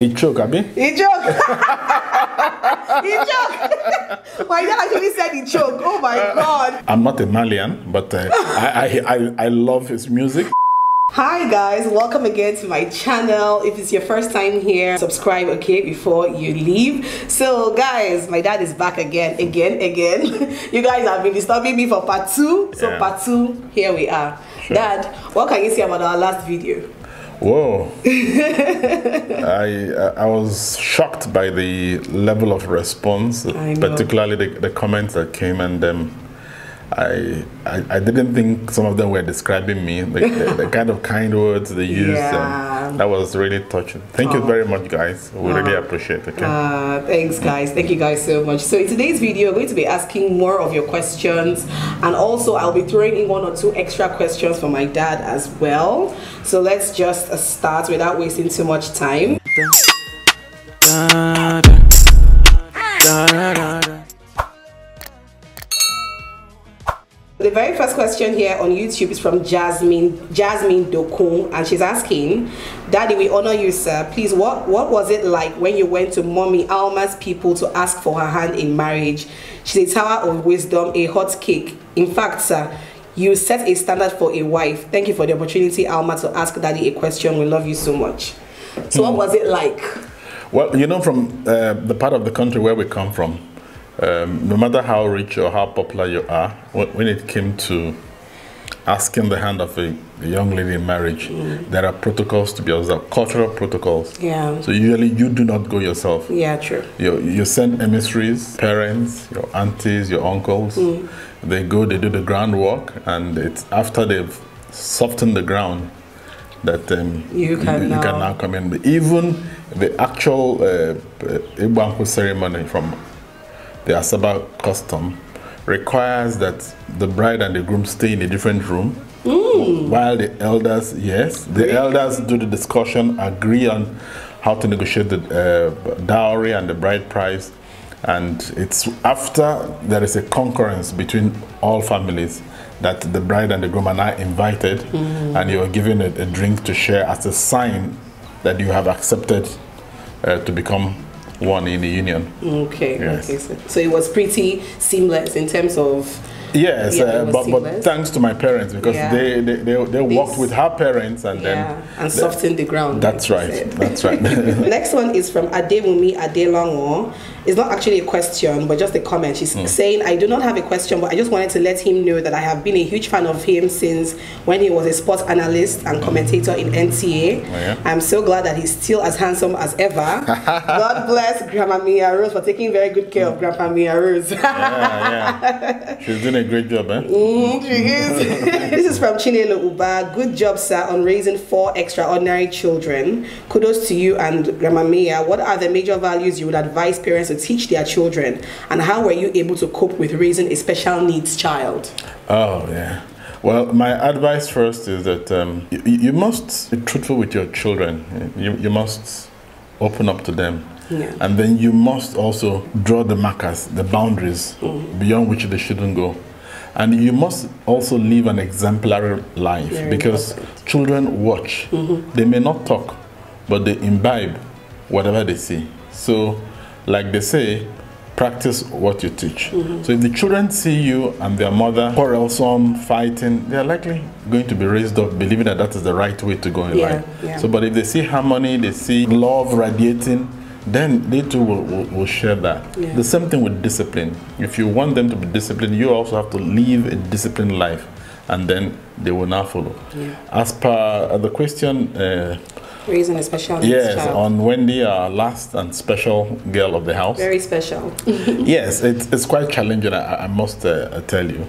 He choke, Abi? He choke. He choke. My dad actually said he choke. Oh my God. I'm not a Malian, but I love his music. Hi guys, welcome again to my channel. If it's your first time here, subscribe, okay, before you leave. So guys, my dad is back again. You guys have been disturbing me for part 2. So yeah. Part 2, here we are. Sure. Dad, what can you say about our last video? Whoa. I was shocked by the level of response, particularly the comments that came, and I didn't think some of them were describing me, the kind of kind words they used. Yeah. That was really touching. Thank you very much, guys. We really appreciate it. Okay? Thanks, guys. Thank you guys so much. So in today's video, we're going to be asking more of your questions, and also I'll be throwing in 1 or 2 extra questions for my dad as well. So let's just start without wasting too much time. The very first question here on YouTube is from Jasmine Dokun, and she's asking, Daddy, we honor you, sir. Please, what was it like when you went to Mommy Alma's people to ask for her hand in marriage? She's a tower of wisdom, a hot cake. In fact, sir, you set a standard for a wife. Thank you for the opportunity, Alma, to ask Daddy a question. We love you so much. So what was it like? Well, you know, from the part of the country where we come from, no matter how rich or how popular you are, when it came to asking the hand of a young lady in marriage, there are protocols to be observed, cultural protocols. Yeah. So usually you do not go yourself. Yeah, true. You send emissaries, parents, your aunties, your uncles. They go, they do the groundwork, and it's after they've softened the ground that you can now come in. But even the actual Igbanku ceremony from the Asaba custom requires that the bride and the groom stay in a different room while the elders, the elders do the discussion, agree on how to negotiate the dowry and the bride price, and it's after there is a concurrence between all families that the bride and the groom are now invited, and you are given a drink to share as a sign that you have accepted to become one in the union. Okay, yes. Okay. So it was pretty seamless in terms of... Yes, but thanks to my parents, because they worked with her parents and then... and softened the ground. That's right, that's right. Next one is from Adewumi Adelongo. It's not actually a question, but just a comment. She's saying, I do not have a question, but I just wanted to let him know that I have been a huge fan of him since when he was a sports analyst and commentator in NTA. Oh, yeah? I'm so glad that he's still as handsome as ever. God bless Grandma Mia Rose for taking very good care of Grandpa Mia Rose. She's doing a great job, eh? She is. This is from Chinelo Uba. Good job, sir, on raising 4 extraordinary children. Kudos to you and Grandma Mia. What are the major values you would advise parents to teach their children, and how were you able to cope with raising a special needs child? Oh, yeah. Well, my advice first is that you must be truthful with your children. You must open up to them. Yeah. And then you must also draw the markers, the boundaries beyond which they shouldn't go. And you must also live an exemplary life, because children watch. They may not talk, but they imbibe whatever they see. So, like they say, practice what you teach. So if the children see you and their mother quarrelsome, fighting, they're likely going to be raised up believing that that is the right way to go in life. So, but if they see harmony, they see love radiating, then they too will share that. The same thing with discipline. If you want them to be disciplined, you also have to live a disciplined life, and then they will now follow. As per the question, raising a special needs child. On Wendy, our last and special girl of the house. Very special. Yes, it's quite challenging, I must tell you.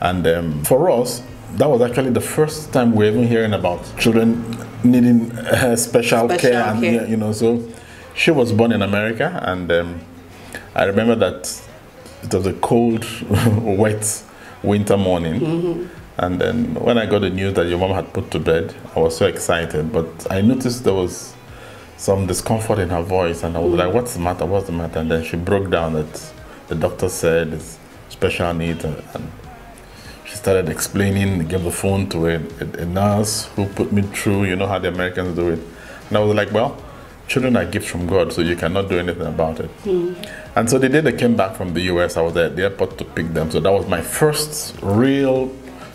And for us, that was actually the first time we're even hearing about children needing special care. And, you know, so she was born in America, and I remember that it was a cold, wet winter morning. And then when I got the news that your mom had put to bed, I was so excited. But I noticed there was some discomfort in her voice, and I was like, what's the matter, what's the matter? And then she broke down that the doctor said it's special needs, and she started explaining, gave the phone to a nurse who put me through, you know how the Americans do it. And I was like, well, children are gifts from God, so you cannot do anything about it. And so the day they came back from the US, I was at the airport to pick them. So that was my first real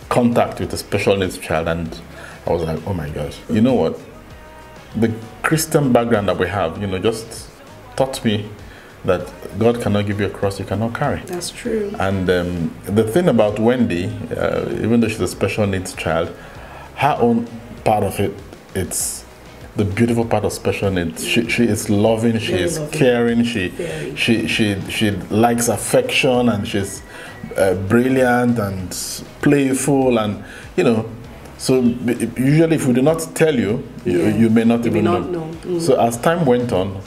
contact with a special needs child, and I was like, oh my gosh, you know what? The Christian background that we have, just taught me that God cannot give you a cross you cannot carry. That's true. And the thing about Wendy, even though she's a special needs child, her own part of it, it's the beautiful part of special needs. She is loving, she is caring, she likes affection, and she's brilliant and playful, and so usually if we do not tell you, you may not even know. So as time went on,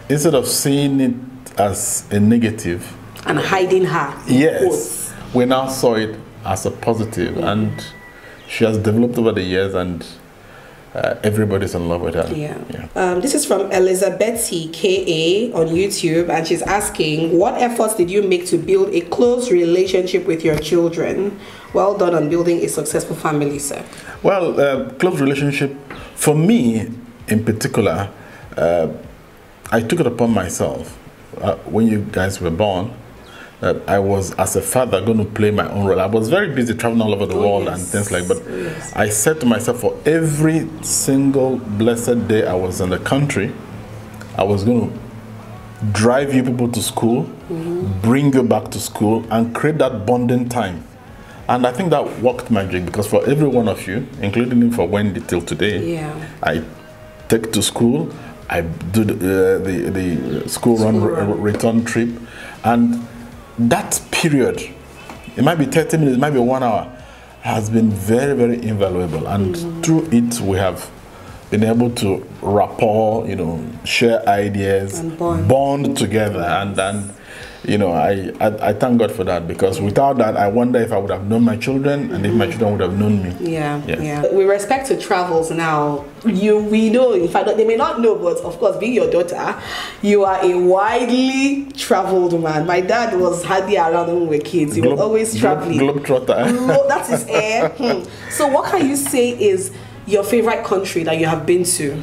instead of seeing it as a negative and hiding her, yes, we now saw it as a positive, and she has developed over the years, and everybody's in love with her. This is from Elizabeth K.A. on YouTube, and she's asking, what efforts did you make to build a close relationship with your children? Well done on building a successful family, sir. Well, close relationship, for me in particular, I took it upon myself when you guys were born, that I was, as a father, going to play my own role. I was very busy traveling all over the world and things like that. But I said to myself, for every single blessed day I was in the country, I was going to drive you people to school, bring you back to school, and create that bonding time. And I think that worked magic, because for every one of you, including for Wendy till today, I take to school, I do the school run return trip, and that period, it might be 30 minutes, it might be 1 hour, has been very, very invaluable. And through it, we have been able to rapport, share ideas, and bond together. And I thank God for that, because without that, I wonder if I would have known my children, and if my children would have known me. With respect to travels now, we know, in fact, they may not know, but of course, being your daughter, you are a widely traveled man. My dad was hardly around when we were kids. He was always traveling. Globetrotter. That's his air. So what can you say is your favorite country that you have been to?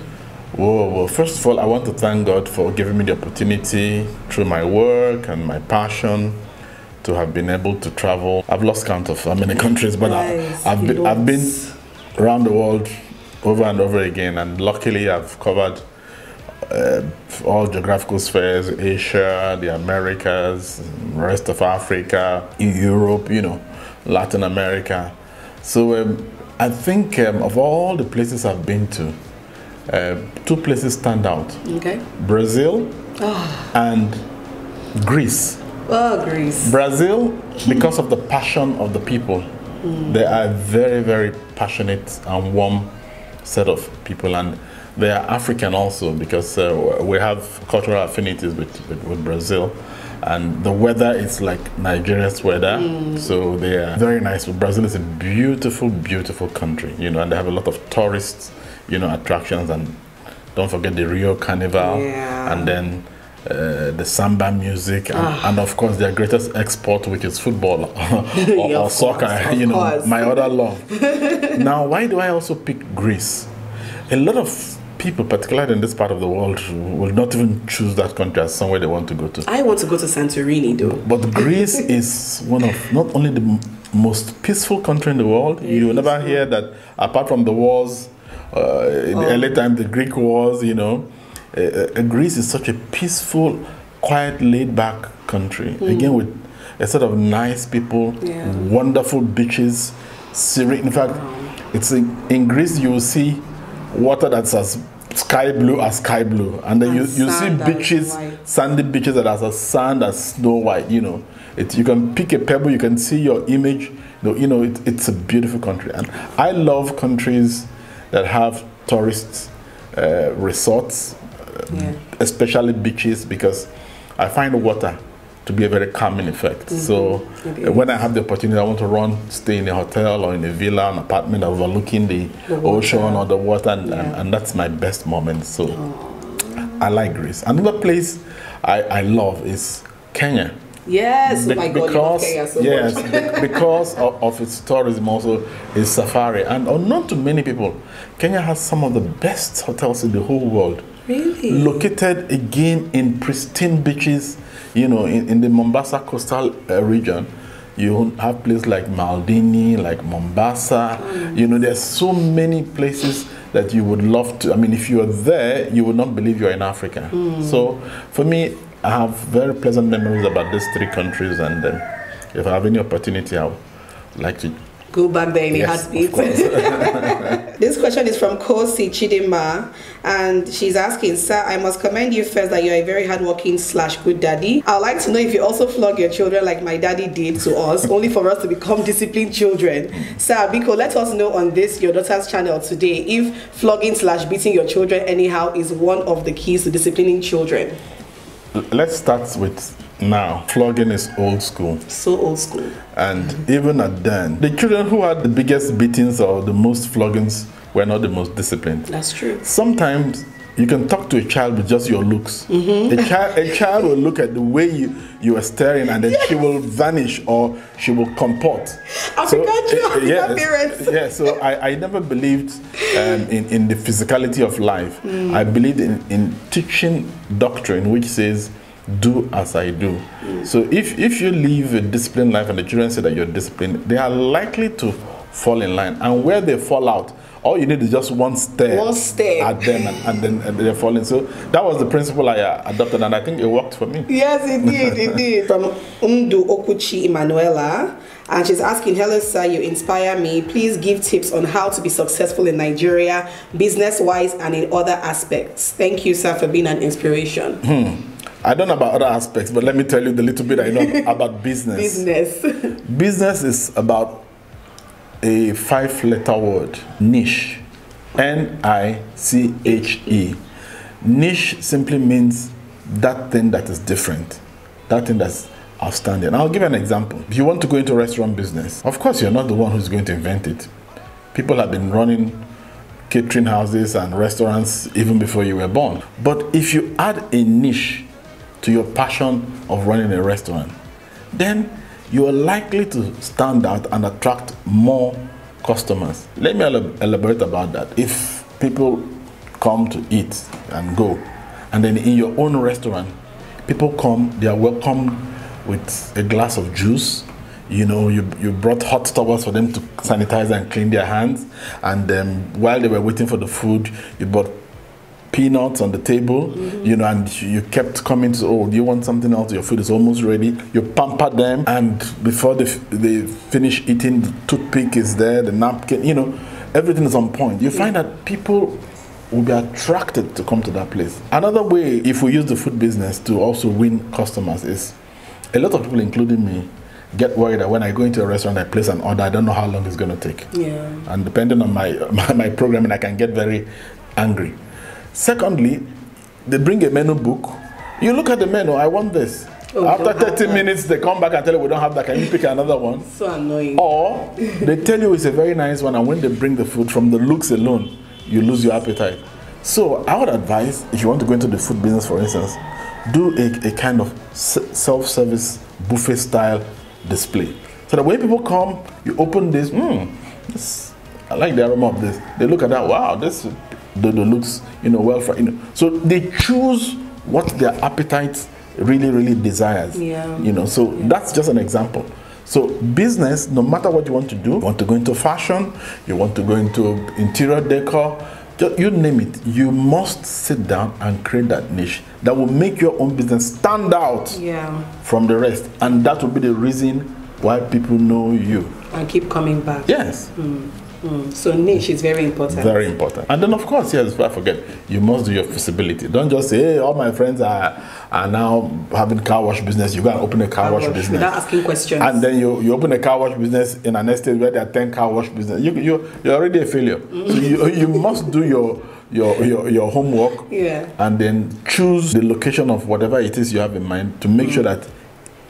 Well, first of all, I want to thank God for giving me the opportunity through my work and my passion to have been able to travel. I've lost count of how many countries, but I've been around the world over and over again, and luckily I've covered all geographical spheres: Asia, the Americas, rest of Africa, Europe, Latin America. So I think of all the places I've been to, two places stand out. Brazil and Greece. Greece. Brazil, because of the passion of the people. They are very, very passionate and warm set of people, and they are African also, because we have cultural affinities with Brazil. And the weather is like Nigeria's weather, so they are very nice. Brazil is a beautiful, beautiful country, and they have a lot of tourists, attractions, and don't forget the Rio Carnival, and then the samba music, and of course their greatest export, which is football or soccer, my other love. Now, why do I also pick Greece? A lot of people, particularly in this part of the world, will not even choose that country as somewhere they want to go to. I want to go to Santorini, though. But Greece is one of not only the most peaceful country in the world. You will never hear that, apart from the wars, in the early time, the Greek wars, Greece is such a peaceful, quiet, laid-back country. Again, with a set of nice people, wonderful beaches, serene. In fact, it's in Greece you will see water that's as sky blue, and then you see beaches, sandy beaches that are as sand as snow white. You can pick a pebble, you can see your image. It's a beautiful country, and I love countries that have tourist resorts, especially beaches, because I find water to be a very calming effect. So when I have the opportunity, I want to stay in a hotel or in a villa, an apartment overlooking the ocean or the water, and that's my best moment. So I like Greece. Another place I love is Kenya. Yes, oh my God, you love Kenya so much. Because of its tourism, also its safari. And unknown to many people, Kenya has some of the best hotels in the whole world. Really? Located again in pristine beaches, you know, in the Mombasa coastal region. You have places like Maldini, like Mombasa. You know, there's so many places that you would love to. I mean, if you are there, you would not believe you're in Africa. So for me, I have very pleasant memories about these 3 countries, and if I have any opportunity, I would like to go back there in a heartbeat. This question is from Kosi Chidima, and she's asking, sir, I must commend you first that you're a very hardworking / good daddy. I'd like to know if you also flog your children like my daddy did to us, only for us to become disciplined children. Sir Biko, let us know on this, your daughter's channel today, if flogging / beating your children anyhow is one of the keys to disciplining children. Let's start with now. Flogging is old school. So old school. And even at then, the children who had the biggest beatings or the most floggings were not the most disciplined. That's true. Sometimes you can talk to a child with just your looks. A child will look at the way you are staring, and then she will vanish or she will comport. So I never believed in the physicality of life. I believed in teaching doctrine which says, do as I do. So if you live a disciplined life and the children say that you're disciplined, they are likely to fall in line. And where they fall out, all you need is just one stare at them, and then they're falling. So that was the principle I adopted, and I think it worked for me. Yes, it did, it did. From Umdu Okuchi Emanuela, and she's asking, hello sir, you inspire me. Please give tips on how to be successful in Nigeria, business-wise and in other aspects. Thank you, sir, for being an inspiration. I don't know about other aspects, but let me tell you the little bit I know about business. Business is about a 5-letter word, niche. N-I-C-H-E. Niche simply means that thing that is different, that thing that's outstanding. I'll give an example. If you want to go into restaurant business, of course you're not the one who's going to invent it. People have been running catering houses and restaurants even before you were born. But if you add a niche to your passion of running a restaurant, then you are likely to stand out and attract more customers. Let me elaborate about that. If people come to eat and go, and then in your own restaurant, people come, they are welcomed with a glass of juice. You know, you brought hot towels for them to sanitize and clean their hands, and while they were waiting for the food, you brought peanuts on the table, you know, and you kept coming to, oh, do you want something else? Your food is almost ready. You pampered them, and before they finish eating, the toothpick is there, the napkin, you know, everything is on point. You find that people will be attracted to come to that place. Another way, if we use the food business to also win customers, is a lot of people, including me, get worried that when I go into a restaurant, I place an order, I don't know how long it's going to take. Yeah. And depending on my programming, I can get very angry. Secondly, they bring a menu book. You look at the menu, I want this. Oh, after 30 minutes, they come back and tell you, we don't have that, can you pick another one? So annoying. Or they tell you it's a very nice one, and when they bring the food, from the looks alone, you lose your appetite. So I would advise, if you want to go into the food business, for instance, do a kind of self-service buffet style display. So that when people come, you open this, I like the aroma of this. They look at that, wow, this the looks, you know, well for, you know. So they choose what their appetite really desires. Yeah. You know, so that's just an example. So business, no matter what you want to do, you want to go into fashion, you want to go into interior decor, just, you name it, you must sit down and create that niche that will make your own business stand out from the rest. And that will be the reason why people know you. And keep coming back. Yes. So niche is very important. Very important. And then of course, yes, I forget, you must do your feasibility. Don't just say, hey, all my friends are now having car wash business. You go and open a car wash business. Without asking questions. And then you open a car wash business in an estate where there are 10 car wash business. You're already a failure. So you must do your homework, and then choose the location of whatever it is you have in mind to make sure that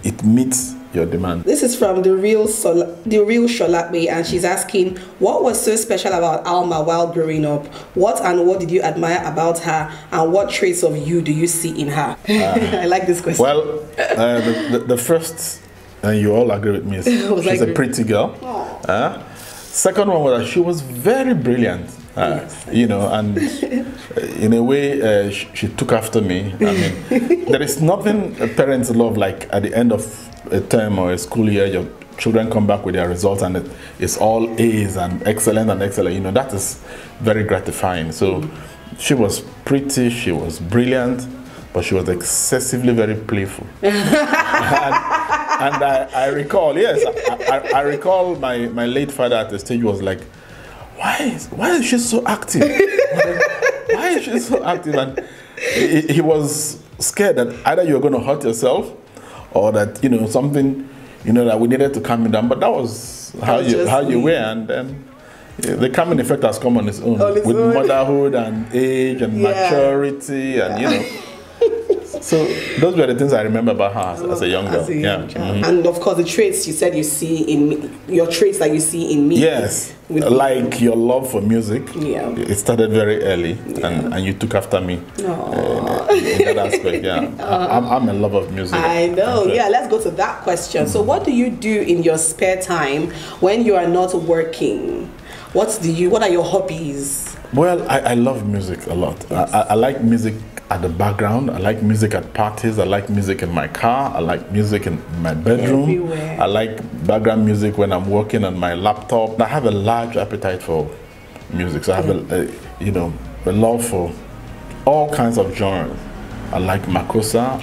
it meets your demand. This is from the real Sholape, and she's asking, what was so special about Alma while growing up? What did you admire about her, and what traits of you do you see in her? I like this question. Well, the first, and you all agree with me, she's a pretty girl. Second one was that she was very brilliant. You know, and in a way, she took after me. I mean, there is nothing parents love like at the end of a term or a school year, your children come back with their results and it's all A's and excellent. You know, that is very gratifying. So she was pretty, she was brilliant, but she was excessively very playful. And I recall, yes, I recall my late father at the stage was like, why is she so active? Why is she so active? And he was scared that either you're going to hurt yourself or that, you know, something, you know, that we needed to calm you down. But that was how you were. And the calming effect has come on its own. With motherhood and age and maturity and, you know. So those were the things I remember about her as a young girl. And of course, the traits you said you see in me, your traits that you see in me. Yes, like your love for music. Yeah, it started very early, and you took after me in that aspect. Yeah, I'm a lover of music. I know. Yeah, let's go to that question. So, what do you do in your spare time when you are not working? What are your hobbies? Well, I love music a lot. Yes. I like music at the background. I like music at parties. I like music in my car. I like music in my bedroom. Everywhere. I like background music when I'm working on my laptop. I have a large appetite for music. So I have a love for all kinds of genres. I like makossa.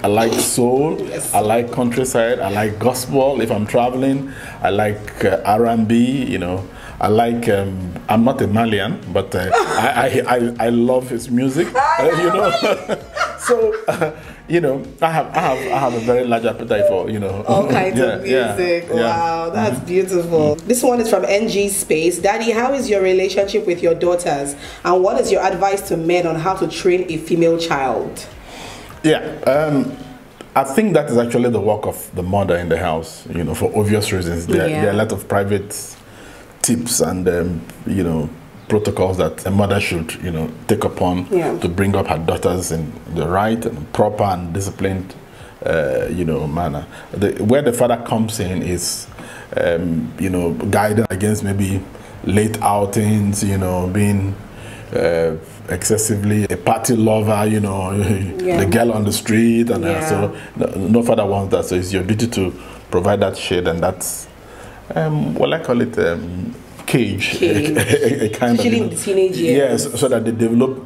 I like soul. Yes. I like countryside. I like gospel. If I'm traveling, I like R&B. You know. I like, I'm not a Malian, but I love his music, you know. So, you know, I have a very large appetite for, you know. All kinds of music. Wow, that's beautiful. This one is from NG Space. Daddy, how is your relationship with your daughters? And what is your advice to men on how to train a female child? Yeah, I think that is actually the work of the mother in the house, you know, for obvious reasons. There are a lot of private tips and you know, protocols that a mother should, you know, take upon to bring up her daughters in the right and proper and disciplined you know, manner. Where the father comes in is you know, guiding against maybe late outings, you know, being excessively a party lover, you know, the girl on the street, and so no father wants that. So it's your duty to provide that shade, and that's well, I call it cage. A kind of, you know, the teenage years. Yes, so that they develop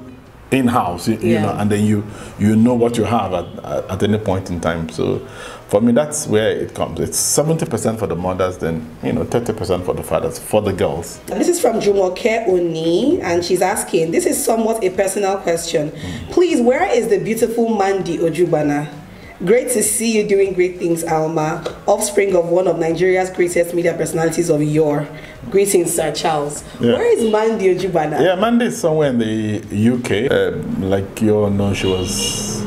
in-house, you know, and then you know what you have at any point in time. So for me, that's where it comes. It's 70% for the mothers, then, you know, 30% for the fathers, for the girls. This is from Jumoke Oni, and she's asking, this is somewhat a personal question. Please, where is the beautiful Mandy Ojubana? Great to see you doing great things, Alma. Offspring of one of Nigeria's greatest media personalities of yore. Greetings, Sir Charles. Where is Mandy Ojubana? Yeah, Mandy is somewhere in the UK. Like you all know, she was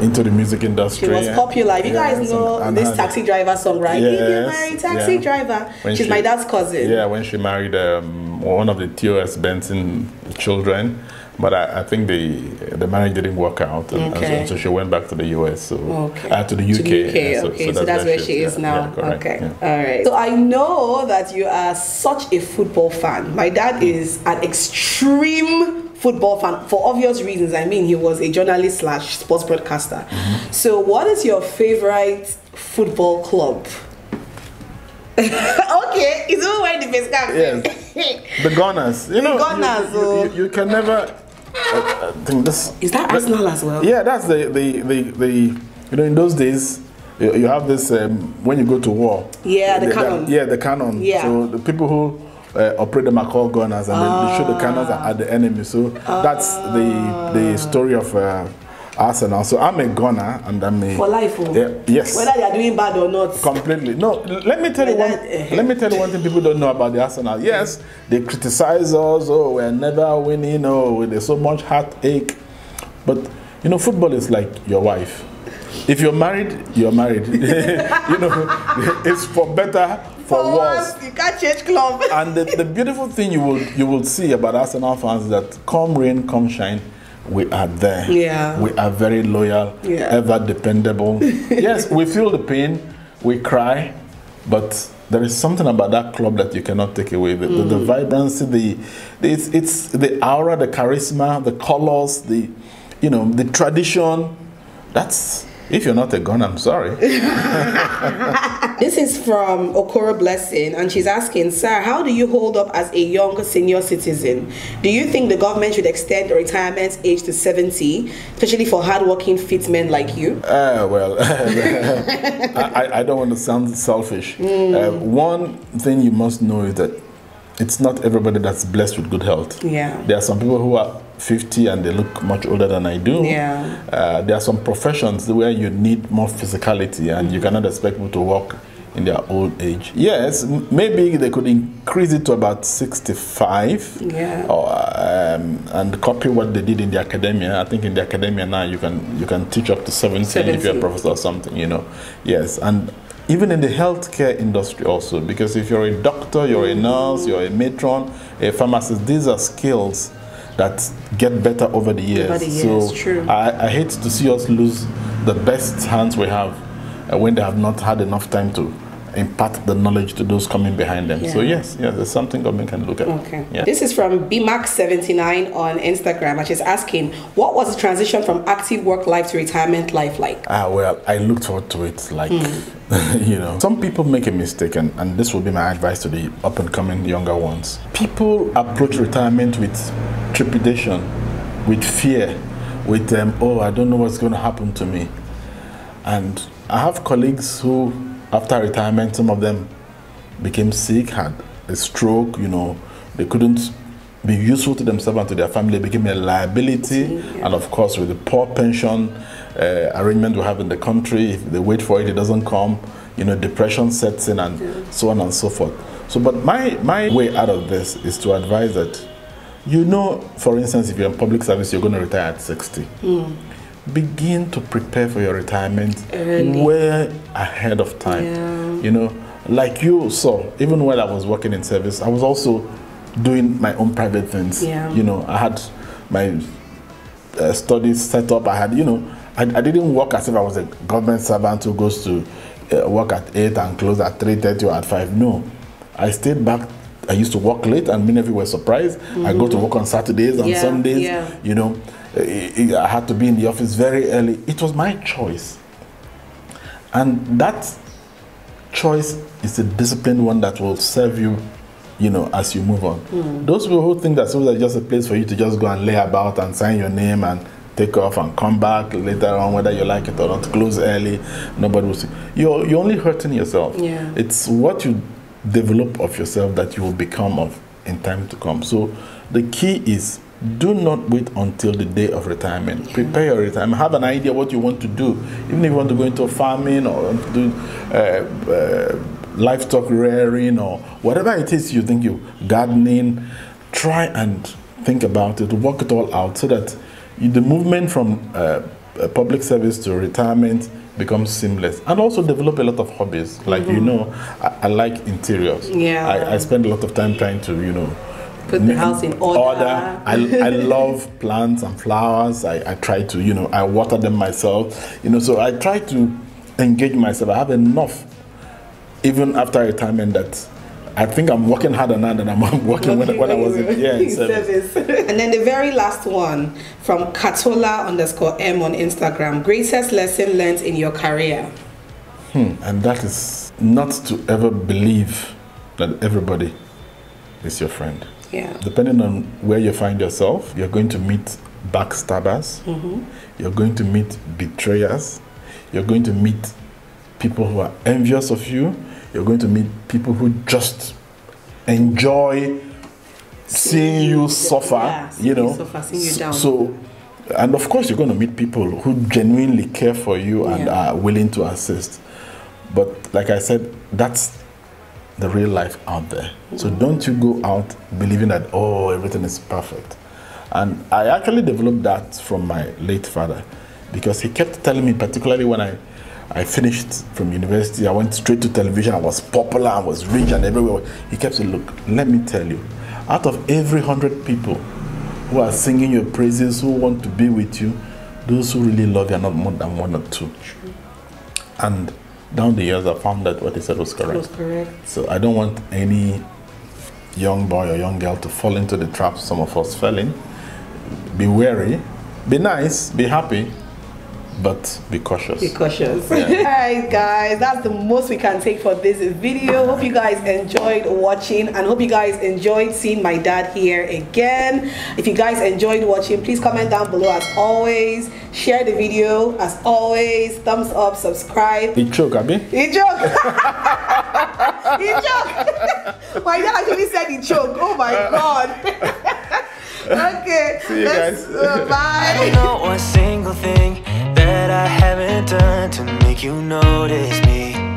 into the music industry. She was popular. You guys know this Taxi Driver song, right? If you married Taxi Driver. She's my dad's cousin. Yeah, when she married one of the TOS Benson children. But I think the marriage didn't work out, and so she went back to the US, so to the UK. So that's where she is now. All right. So I know that you are such a football fan. My dad is an extreme football fan for obvious reasons. I mean, he was a journalist / sports broadcaster. So what is your favorite football club? Okay, it's all wearing the face cap. Yes, the Gunners. You know, Gunners. You can never. I think this is that Arsenal as well. Yeah, that's the you know, in those days you have this when you go to war. Yeah, the cannon. The cannon. Yeah. So the people who operate them are called gunners, and they shoot the cannons at the enemy. So that's the story of Arsenal. So I'm a gunner, and I'm a for life. Yes. Whether they are doing bad or not. Completely. No. Let me tell you one. Let me tell you one thing people don't know about the Arsenal. Yes, they criticize us. Oh, we're never winning. Oh, there's so much heartache. But you know, football is like your wife. If you're married, you're married. You know, it's for better, for worse. You can't change club. And the beautiful thing you will see about Arsenal fans is that come rain, come shine, we are there. Yeah. We are very loyal, ever dependable. Yes, we feel the pain, we cry, but there is something about that club that you cannot take away. The vibrancy, it's the aura, the charisma, the colors, the tradition. That's, if you're not a gun, I'm sorry. This is from Okoro Blessing, and she's asking, sir, how do you hold up as a young senior citizen? Do you think the government should extend the retirement age to 70, especially for hardworking fit men like you? Well, I don't want to sound selfish. One thing you must know is that it's not everybody that's blessed with good health. Yeah. There are some people who are 50 and they look much older than I do. Yeah. There are some professions where you need more physicality and you cannot expect people to work in their old age. Yes, maybe they could increase it to about 65. Yeah. Or, and copy what they did in the academia. I think in the academia now you can teach up to 70 if you're a professor or something, Yes, and even in the healthcare industry also, because if you're a doctor, you're a nurse, you're a matron, a pharmacist, these are skills that get better over the years. So true. I hate to see us lose the best hands we have when they have not had enough time to impart the knowledge to those coming behind them. So yes, there's something government can look at. Okay. Yeah. This is from BMAX79 on Instagram, and she's asking, what was the transition from active work life to retirement life like? Well, I looked forward to it like, some people make a mistake, and this will be my advice to the up-and-coming younger ones. People approach retirement with trepidation, with fear, with, I don't know what's going to happen to me. And I have colleagues who, after retirement, some of them became sick, had a stroke, they couldn't be useful to themselves and to their family, they became a liability. And of course, with the poor pension arrangement we have in the country, if they wait for it, it doesn't come, depression sets in and so on and so forth. So, but my way out of this is to advise that, for instance, if you're in public service, you're going to retire at 60. Begin to prepare for your retirement way ahead of time. Like you saw, even while I was working in service, I was also doing my own private things. I had my studies set up. I had, I didn't work as if I was a government servant who goes to work at 8 and close at 3:30 or at 5. No, I stayed back. I used to work late, and many of you were surprised. I go to work on Saturdays and Sundays. I had to be in the office very early. It was my choice. And that choice is a disciplined one that will serve you, as you move on. Those people who think that schools are just a place for you to just go and lay about and sign your name and take off and come back later on, whether you like it or not, close early, nobody will see. You're only hurting yourself. It's what you develop of yourself that you will become of in time to come. So the key is, do not wait until the day of retirement. Prepare your retirement. Have an idea what you want to do. Even if you want to go into farming or do livestock rearing or whatever it is you think gardening, try and think about it, work it all out so that the movement from public service to retirement becomes seamless. And also develop a lot of hobbies. Like, I like interiors. I spend a lot of time trying to, put the house in order. I love plants and flowers. I try to, I water them myself. So I try to engage myself. I have enough, even after retirement, that I think I'm working harder now than I'm working when I was in service. And then the very last one from Katola_M on Instagram. Greatest lesson learned in your career? And that is not to ever believe that everybody is your friend. Depending on where you find yourself, you're going to meet backstabbers, you're going to meet betrayers, you're going to meet people who are envious of you, you're going to meet people who just enjoy seeing you suffer, seeing you down. So, and of course you're going to meet people who genuinely care for you and are willing to assist. But like I said, that's the real life out there. So don't you go out believing that, everything is perfect. And I actually developed that from my late father, because he kept telling me, particularly when I finished from university, I went straight to television, I was popular, I was rich and everywhere. He kept saying, look, let me tell you, out of every 100 people who are singing your praises, who want to be with you, those who really love you are not more than 1 or 2. And down the years I found that what he said was correct. It was correct. So I don't want any young boy or young girl to fall into the trap some of us fell in. Be wary, be nice, be happy, but be cautious. Be cautious. Yeah. Alright guys, that's the most we can take for this video. Hope you guys enjoyed watching and hope you guys enjoyed seeing my dad here again. If you guys enjoyed watching, please comment down below as always. Share the video as always. Thumbs up, subscribe. He choke, Abi? He choke. He choke. My dad actually said he choke. Oh my god. Okay. See you guys. Bye. I don't know one single thing that I haven't done to make you notice me.